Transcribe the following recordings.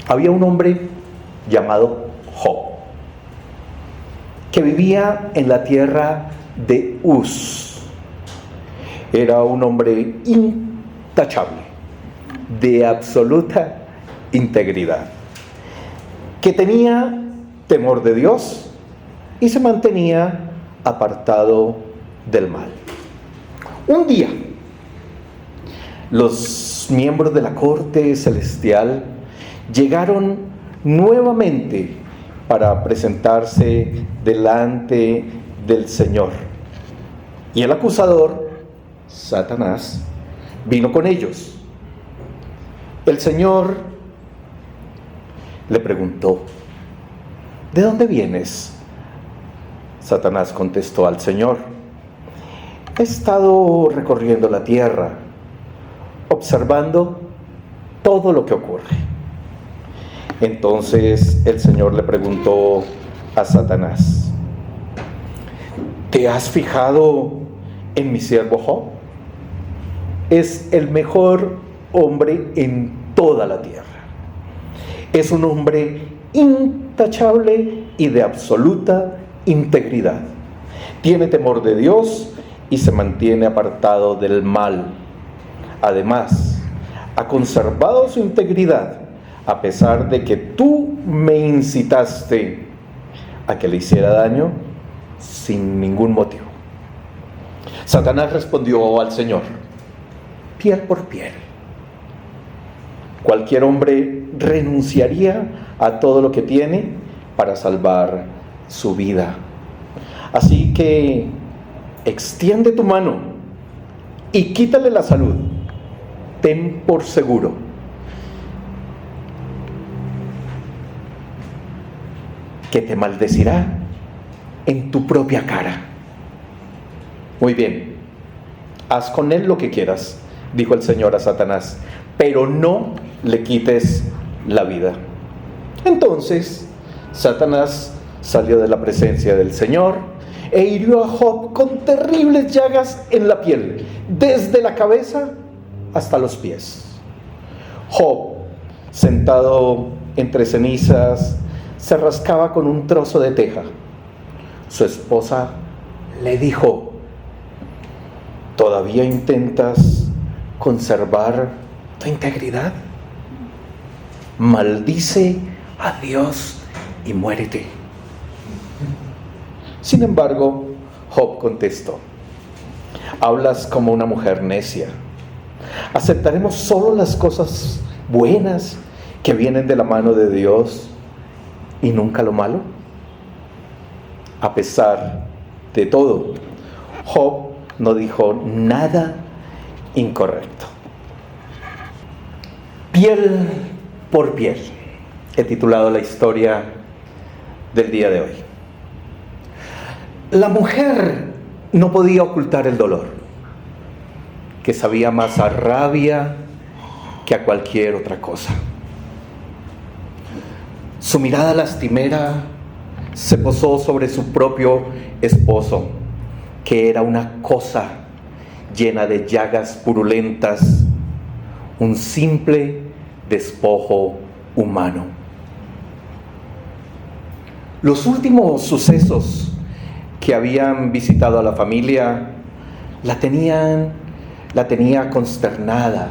Había un hombre llamado Job, que vivía en la tierra de Uz. Era un hombre intachable, de absoluta integridad, que tenía temor de Dios y se mantenía apartado del mal. Un día, los miembros de la corte celestial llegaron nuevamente para presentarse delante del Señor. Y el acusador, Satanás, vino con ellos. El Señor le preguntó: ¿de dónde vienes? Satanás contestó al Señor: he estado recorriendo la tierra, observando todo lo que ocurre. Entonces el Señor le preguntó a Satanás: ¿te has fijado en mi siervo Job? Es el mejor hombre en toda la tierra. Es un hombre intachable y de absoluta integridad. Tiene temor de Dios y se mantiene apartado del mal. Además, ha conservado su integridad a pesar de que tú me incitaste a que le hiciera daño sin ningún motivo. Satanás respondió al Señor: piel por piel. Cualquier hombre renunciaría a todo lo que tiene para salvar su vida. Así que extiende tu mano y quítale la salud. Ten por seguro que te maldecirá en tu propia cara. Muy bien, haz con él lo que quieras, dijo el Señor a Satanás, pero no le quites la vida. Entonces Satanás salió de la presencia del Señor e hirió a Job con terribles llagas en la piel, desde la cabeza hasta los pies. Job, sentado entre cenizas, se rascaba con un trozo de teja. Su esposa le dijo: ¿todavía intentas conservar tu integridad? Maldice a Dios y muérete. Sin embargo, Job contestó: hablas como una mujer necia. ¿Aceptaremos solo las cosas buenas que vienen de la mano de Dios y nunca lo malo? A pesar de todo, Job no dijo nada incorrecto. Piel por piel, he titulado la historia del día de hoy. La mujer no podía ocultar el dolor, que sabía más a rabia que a cualquier otra cosa. Su mirada lastimera se posó sobre su propio esposo, que era una cosa llena de llagas purulentas, un simple despojo humano. Los últimos sucesos que habían visitado a la familia la tenía consternada,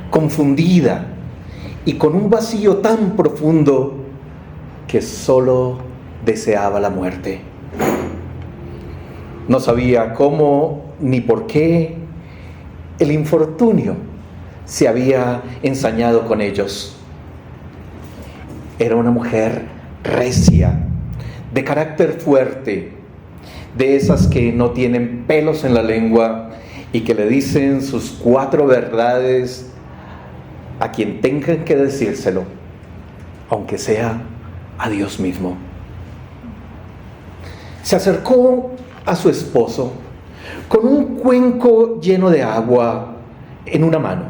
confundida y con un vacío tan profundo que solo deseaba la muerte. No sabía cómo ni por qué el infortunio se había ensañado con ellos. Era una mujer recia, de carácter fuerte, de esas que no tienen pelos en la lengua y que le dicen sus 4 verdades a quien tengan que decírselo, aunque sea a Dios mismo. Se acercó a su esposo con un cuenco lleno de agua en una mano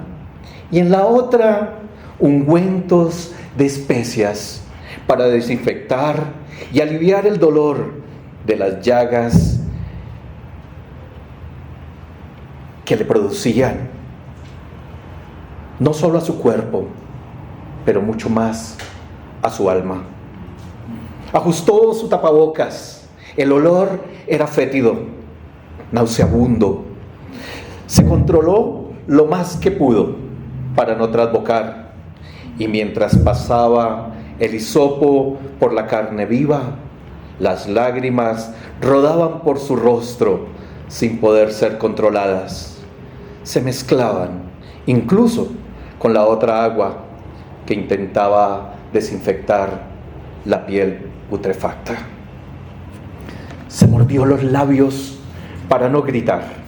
y en la otra ungüentos de especias para desinfectar y aliviar el dolor de las llagas que le producían no solo a su cuerpo, pero mucho más a su alma. Ajustó su tapabocas. El olor era fétido, nauseabundo. Se controló lo más que pudo para no trasbocar, y mientras pasaba el hisopo por la carne viva, las lágrimas rodaban por su rostro sin poder ser controladas. Se mezclaban incluso con la otra agua que intentaba desinfectar la piel putrefacta. Se mordió los labios para no gritar.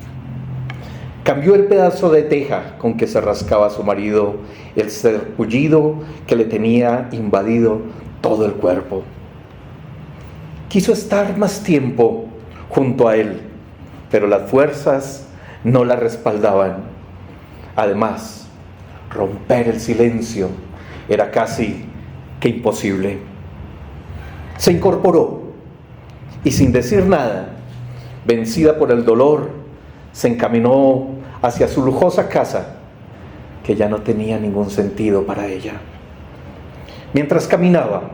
Cambió el pedazo de teja con que se rascaba su marido, el sarpullido que le tenía invadido todo el cuerpo. Quiso estar más tiempo junto a él, pero las fuerzas no la respaldaban. Además, romper el silencio era casi que imposible. Se incorporó y, sin decir nada, vencida por el dolor, se encaminó hacia su lujosa casa, que ya no tenía ningún sentido para ella. Mientras caminaba,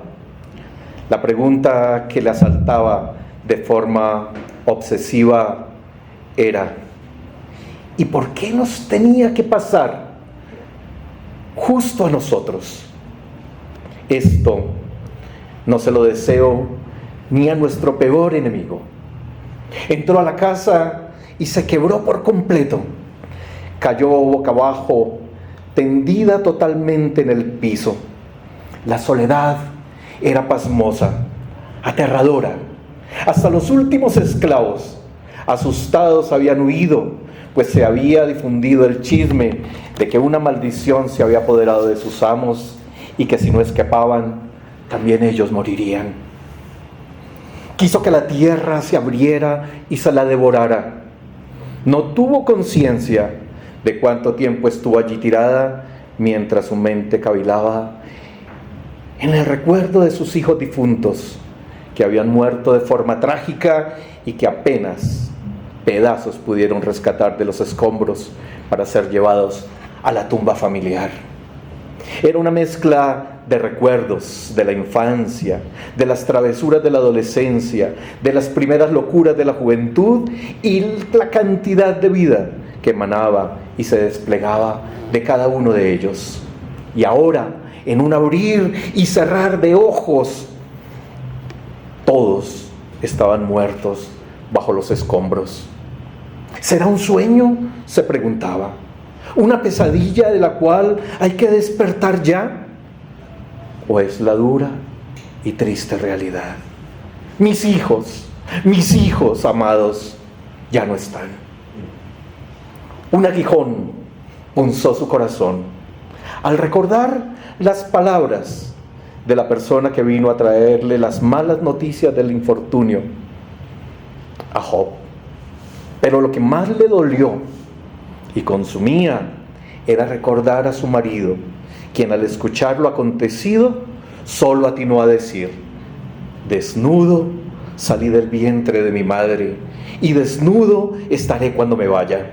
la pregunta que le asaltaba de forma obsesiva era: ¿y por qué nos tenía que pasar justo a nosotros? Esto no se lo deseo ni a nuestro peor enemigo. Entró a la casa y se quebró por completo. Cayó boca abajo, tendida totalmente en el piso. La soledad era pasmosa, aterradora. Hasta los últimos esclavos, asustados, habían huido, pues se había difundido el chisme de que una maldición se había apoderado de sus amos y que si no escapaban, también ellos morirían. Quiso que la tierra se abriera y se la devorara. No tuvo conciencia de cuánto tiempo estuvo allí tirada mientras su mente cavilaba en el recuerdo de sus hijos difuntos que habían muerto de forma trágica y que apenas pedazos pudieron rescatar de los escombros para ser llevados a la tumba familiar. Era una mezcla de recuerdos de la infancia, de las travesuras de la adolescencia, de las primeras locuras de la juventud y la cantidad de vida que emanaba y se desplegaba de cada uno de ellos. Y ahora, en un abrir y cerrar de ojos, todos estaban muertos bajo los escombros. ¿Será un sueño?, se preguntaba. ¿Una pesadilla de la cual hay que despertar ya? ¿O es la dura y triste realidad? Mis hijos amados, ya no están. Un aguijón punzó su corazón al recordar las palabras de la persona que vino a traerle las malas noticias del infortunio a Job. Pero lo que más le dolió y consumía era recordar a su marido, quien al escuchar lo acontecido solo atinó a decir: desnudo salí del vientre de mi madre y desnudo estaré cuando me vaya.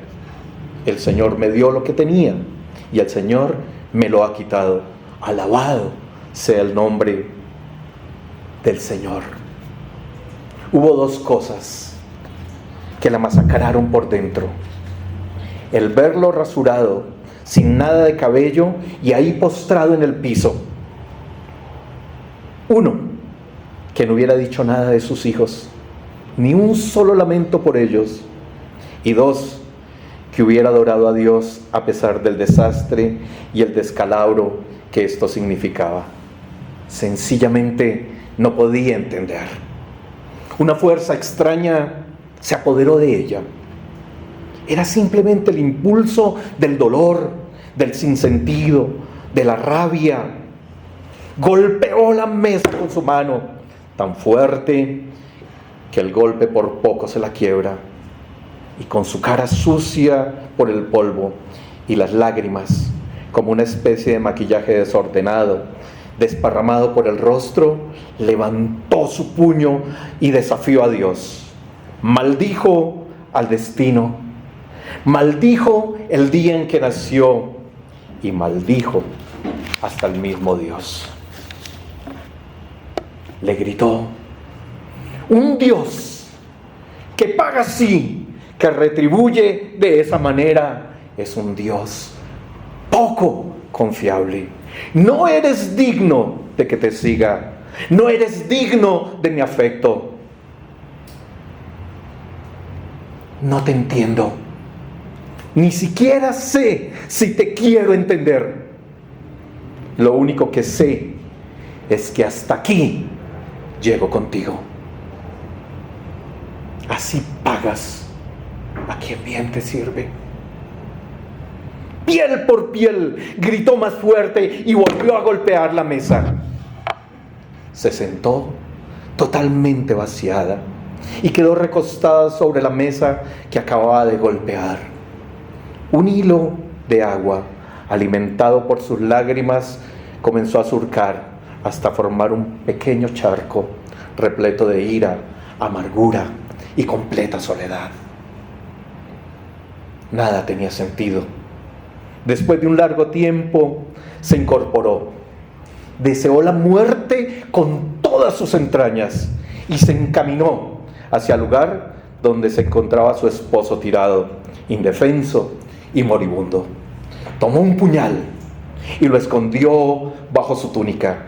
El Señor me dio lo que tenía y el Señor me lo ha quitado. Alabado sea el nombre del Señor. Hubo dos cosas que la masacraron por dentro: el verlo rasurado, sin nada de cabello y ahí postrado en el piso. Uno, que no hubiera dicho nada de sus hijos, ni un solo lamento por ellos. Y dos, que hubiera adorado a Dios a pesar del desastre y el descalabro que esto significaba. Sencillamente no podía entender. Una fuerza extraña se apoderó de ella. Era simplemente el impulso del dolor, del sinsentido, de la rabia. Golpeó la mesa con su mano, tan fuerte que el golpe por poco se la quiebra. Y con su cara sucia por el polvo y las lágrimas, como una especie de maquillaje desordenado, desparramado por el rostro, levantó su puño y desafió a Dios. Maldijo al destino, maldijo el día en que nació y maldijo hasta el mismo Dios. Le gritó: un Dios que paga así, que retribuye de esa manera, es un Dios poco confiable. No eres digno de que te siga. No eres digno de mi afecto. No te entiendo. Ni siquiera sé si te quiero entender. Lo único que sé es que hasta aquí llego contigo. Así pagas a quien bien te sirve. Piel por piel, gritó más fuerte y volvió a golpear la mesa. Se sentó totalmente vaciada y quedó recostada sobre la mesa que acababa de golpear. Un hilo de agua, alimentado por sus lágrimas, comenzó a surcar hasta formar un pequeño charco repleto de ira, amargura y completa soledad. Nada tenía sentido. Después de un largo tiempo, se incorporó. Deseó la muerte con todas sus entrañas y se encaminó hacia el lugar donde se encontraba su esposo tirado, indefenso y moribundo. Tomó un puñal y lo escondió bajo su túnica.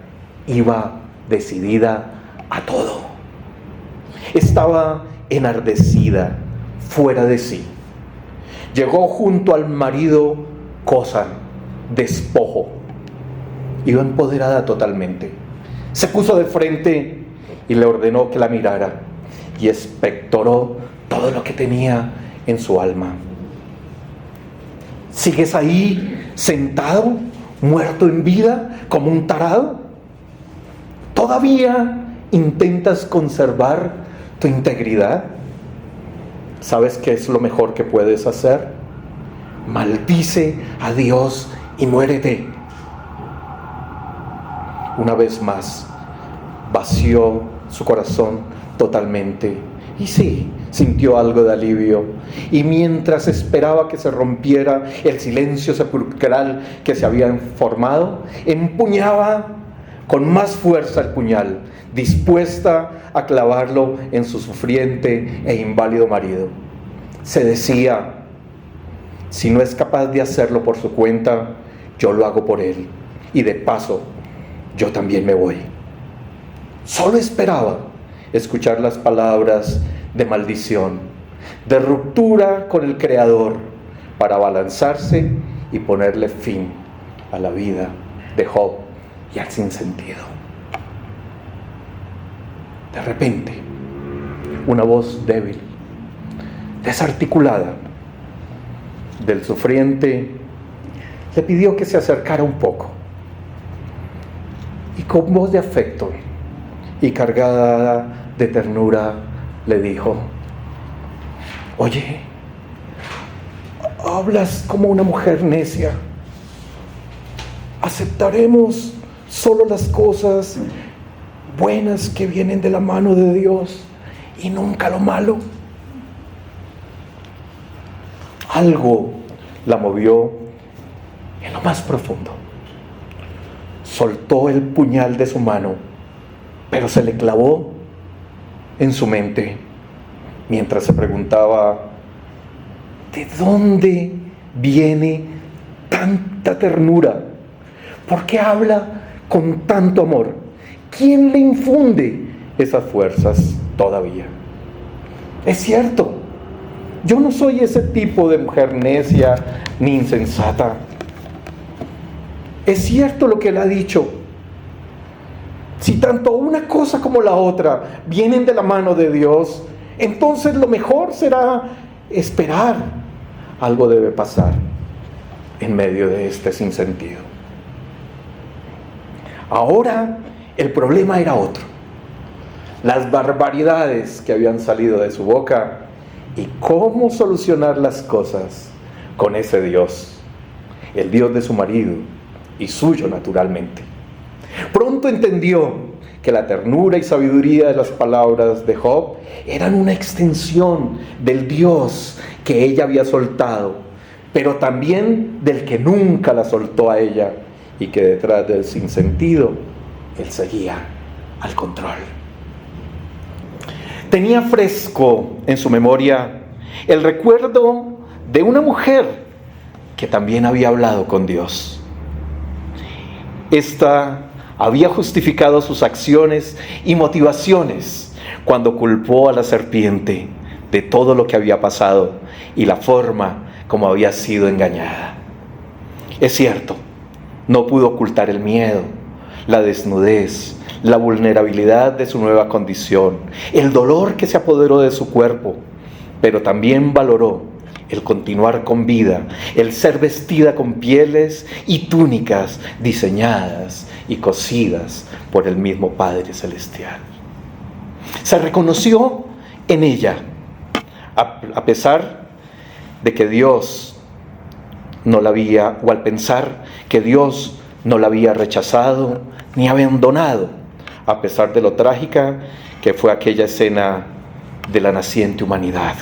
Iba decidida a todo. Estaba enardecida, fuera de sí. Llegó junto al marido, cosa, despojo. Iba empoderada totalmente. Se puso de frente y le ordenó que la mirara y expectoró todo lo que tenía en su alma. ¿Sigues ahí sentado, muerto en vida, como un tarado? ¿Todavía intentas conservar tu integridad? ¿Sabes qué es lo mejor que puedes hacer? Maldice a Dios y muérete. Una vez más, vació su corazón totalmente. Y sí, sintió algo de alivio. Y mientras esperaba que se rompiera el silencio sepulcral que se había formado, empuñaba con más fuerza el puñal, dispuesta a clavarlo en su sufriente e inválido marido. Se decía: si no es capaz de hacerlo por su cuenta, yo lo hago por él. Y de paso, yo también me voy. Solo esperaba escuchar las palabras de maldición, de ruptura con el Creador, para abalanzarse y ponerle fin a la vida de Job y al sinsentido. De repente, una voz débil, desarticulada, del sufriente le pidió que se acercara un poco y con voz de afecto y cargada de ternura le dijo: oye, hablas como una mujer necia. Aceptaremos solo las cosas buenas que vienen de la mano de Dios y nunca lo malo. Algo la movió en lo más profundo. Soltó el puñal de su mano, pero se le clavó en su mente mientras se preguntaba: ¿de dónde viene tanta ternura? ¿Por qué habla con tanto amor? ¿Quién le infunde esas fuerzas todavía? Es cierto, yo no soy ese tipo de mujer necia ni insensata. Es cierto lo que él ha dicho. Si tanto una cosa como la otra vienen de la mano de Dios, entonces lo mejor será esperar. Algo debe pasar en medio de este sinsentido. Ahora el problema era otro. Las barbaridades que habían salido de su boca y cómo solucionar las cosas con ese Dios, el Dios de su marido y suyo naturalmente. Pronto entendió que la ternura y sabiduría de las palabras de Job eran una extensión del Dios que ella había soltado, pero también del que nunca la soltó a ella y que detrás del sinsentido, Él seguía al control. Tenía fresco en su memoria el recuerdo de una mujer que también había hablado con Dios. Esta había justificado sus acciones y motivaciones cuando culpó a la serpiente de todo lo que había pasado y la forma como había sido engañada. Es cierto, no pudo ocultar el miedo, la desnudez, la vulnerabilidad de su nueva condición, el dolor que se apoderó de su cuerpo, pero también valoró el continuar con vida, el ser vestida con pieles y túnicas diseñadas y cosidas por el mismo Padre Celestial. Se reconoció en ella, a pesar de que Dios no la había, o al pensar que Dios no la había rechazado ni abandonado, a pesar de lo trágica que fue aquella escena de la naciente humanidad.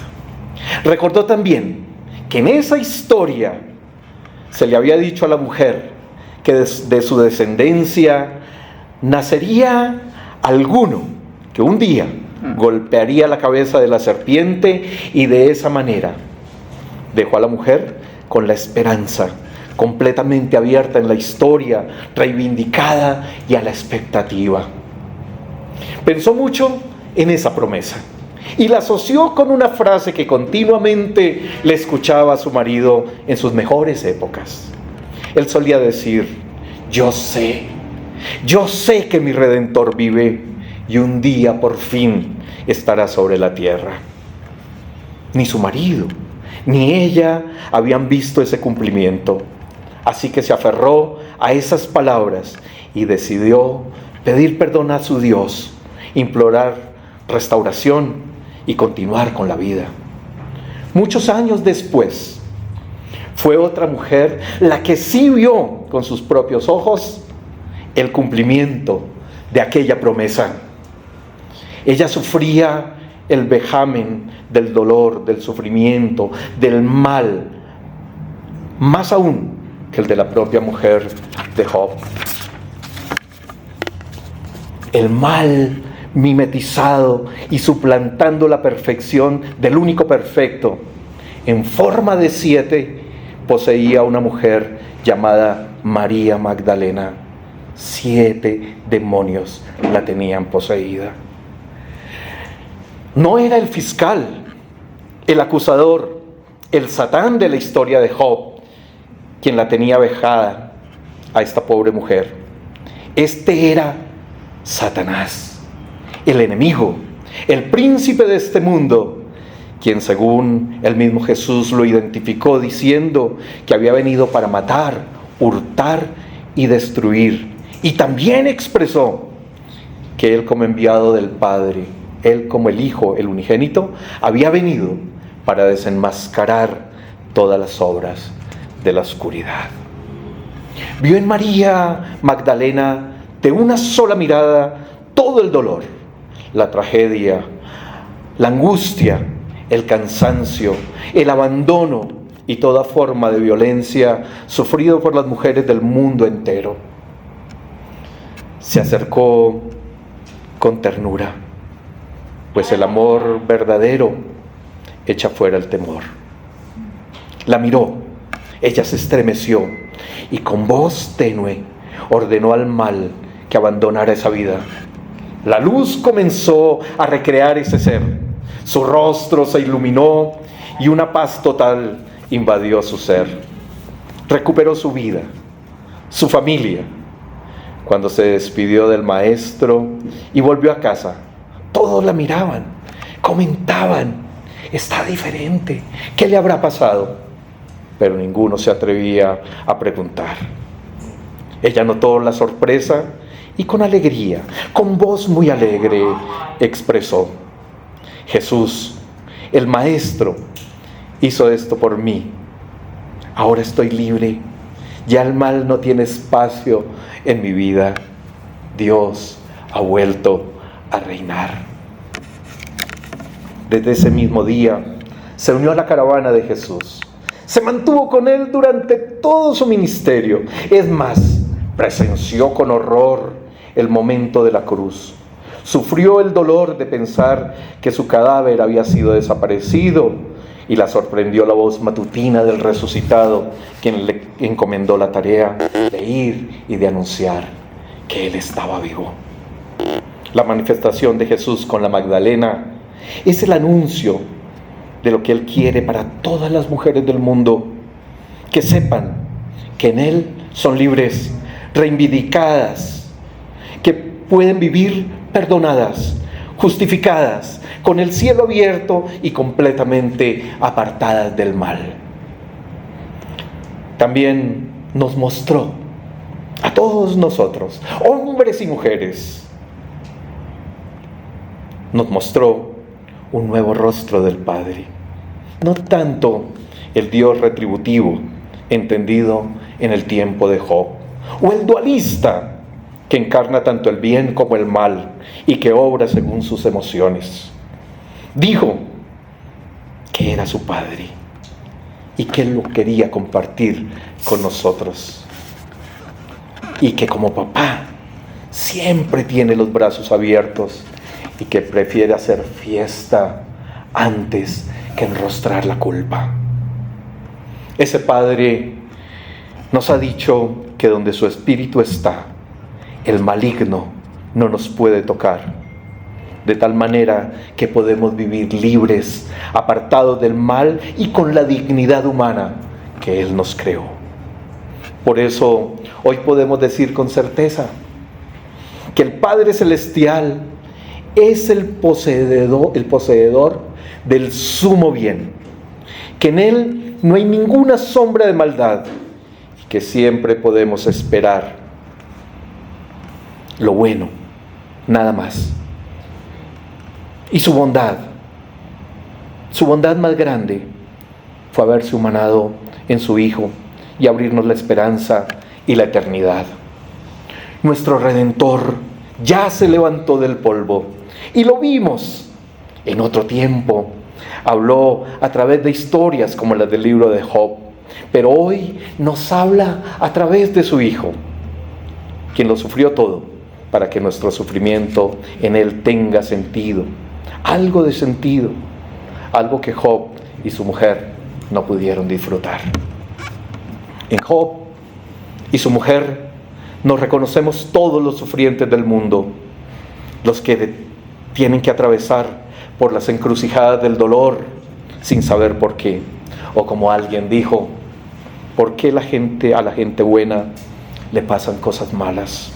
Recordó también que en esa historia se le había dicho a la mujer que de su descendencia nacería alguno que un día golpearía la cabeza de la serpiente, y de esa manera dejó a la mujer con la esperanza completamente abierta en la historia, reivindicada y a la expectativa. Pensó mucho en esa promesa y la asoció con una frase que continuamente le escuchaba a su marido en sus mejores épocas. Él solía decir: yo sé que mi Redentor vive y un día por fin estará sobre la tierra. Ni su marido ni ella habían visto ese cumplimiento, así que se aferró a esas palabras y decidió pedir perdón a su Dios, implorar restauración y continuar con la vida. Muchos años después, fue otra mujer la que sí vio con sus propios ojos el cumplimiento de aquella promesa. Ella sufría el vejamen del dolor, del sufrimiento, del mal, más aún que el de la propia mujer de Job. El mal mimetizado y suplantando la perfección del único perfecto, en forma de 7, poseía una mujer llamada María Magdalena. 7 demonios la tenían poseída. No era el fiscal, el acusador, el Satán de la historia de Job quien la tenía vejada a esta pobre mujer. Este era Satanás, el enemigo, el príncipe de este mundo, quien según el mismo Jesús lo identificó diciendo que había venido para matar, hurtar y destruir. Y también expresó que él, como enviado del Padre, él como el Hijo, el unigénito, había venido para desenmascarar todas las obras de la oscuridad. Vio en María Magdalena de una sola mirada todo el dolor, la tragedia, la angustia, el cansancio, el abandono y toda forma de violencia sufrido por las mujeres del mundo entero. Se acercó con ternura, pues el amor verdadero echa fuera el temor. La miró, ella se estremeció y con voz tenue ordenó al mal que abandonara esa vida. La luz comenzó a recrear ese ser. Su rostro se iluminó y una paz total invadió su ser. Recuperó su vida, su familia. Cuando se despidió del maestro y volvió a casa, todos la miraban, comentaban: está diferente, ¿qué le habrá pasado? Pero ninguno se atrevía a preguntar. Ella notó la sorpresa y con alegría, con voz muy alegre, expresó: Jesús, el Maestro, hizo esto por mí. Ahora estoy libre. Ya el mal no tiene espacio en mi vida. Dios ha vuelto a reinar. Desde ese mismo día se unió a la caravana de Jesús. Se mantuvo con él durante todo su ministerio. Es más, presenció con horror el momento de la cruz. Sufrió el dolor de pensar que su cadáver había sido desaparecido y la sorprendió la voz matutina del resucitado, quien le encomendó la tarea de ir y de anunciar que él estaba vivo. La manifestación de Jesús con la Magdalena es el anuncio de lo que Él quiere para todas las mujeres del mundo, que sepan que en Él son libres, reivindicadas, que pueden vivir perdonadas, justificadas, con el cielo abierto y completamente apartadas del mal. También nos mostró a todos nosotros, hombres y mujeres, nos mostró un nuevo rostro del Padre. No tanto el Dios retributivo, entendido en el tiempo de Job, o el dualista, que encarna tanto el bien como el mal y que obra según sus emociones. Dijo que era su Padre y que Él lo quería compartir con nosotros. Y que como papá siempre tiene los brazos abiertos y que prefiere hacer fiesta antes que enrostrar la culpa. Ese Padre nos ha dicho que donde su espíritu está, el maligno no nos puede tocar, de tal manera que podemos vivir libres, apartados del mal y con la dignidad humana que Él nos creó. Por eso hoy podemos decir con certeza que el Padre Celestial es el poseedor del sumo bien, que en Él no hay ninguna sombra de maldad y que siempre podemos esperar lo bueno, nada más. Y su bondad más grande fue haberse humanado en su Hijo y abrirnos la esperanza y la eternidad. Nuestro Redentor ya se levantó del polvo y lo vimos en otro tiempo. Habló a través de historias como las del libro de Job, pero hoy nos habla a través de su Hijo, quien lo sufrió todo para que nuestro sufrimiento en Él tenga sentido, algo de sentido, algo que Job y su mujer no pudieron disfrutar. En Job y su mujer nos reconocemos todos los sufrientes del mundo, los que tienen que atravesar por las encrucijadas del dolor sin saber por qué. O como alguien dijo, ¿por qué a la gente buena le pasan cosas malas?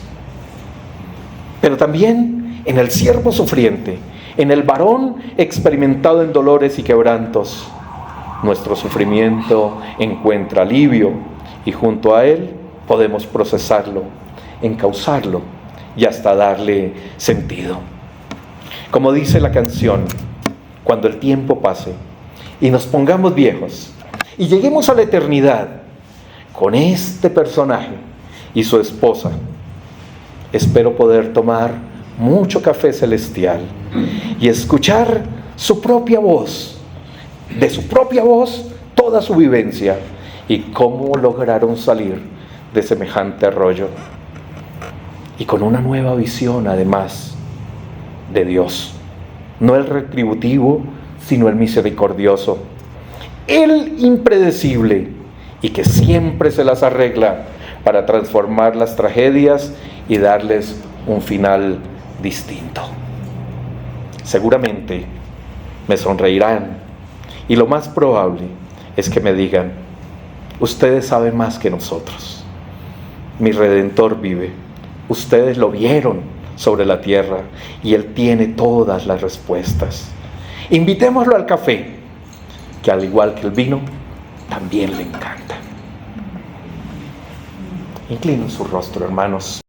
Pero también en el siervo sufriente, en el varón experimentado en dolores y quebrantos, nuestro sufrimiento encuentra alivio y junto a él podemos procesarlo, encauzarlo y hasta darle sentido. Como dice la canción, cuando el tiempo pase y nos pongamos viejos y lleguemos a la eternidad con este personaje y su esposa, espero poder tomar mucho café celestial y escuchar su propia voz, de su propia voz, toda su vivencia y cómo lograron salir de semejante rollo. Y con una nueva visión, además, de Dios. No el retributivo, sino el misericordioso. El impredecible y que siempre se las arregla para transformar las tragedias y darles un final distinto. Seguramente me sonreirán y lo más probable es que me digan: ustedes saben más que nosotros. Mi Redentor vive. Ustedes lo vieron sobre la tierra y Él tiene todas las respuestas. Invitémoslo al café, que al igual que el vino, también le encanta. Inclinen su rostro, hermanos.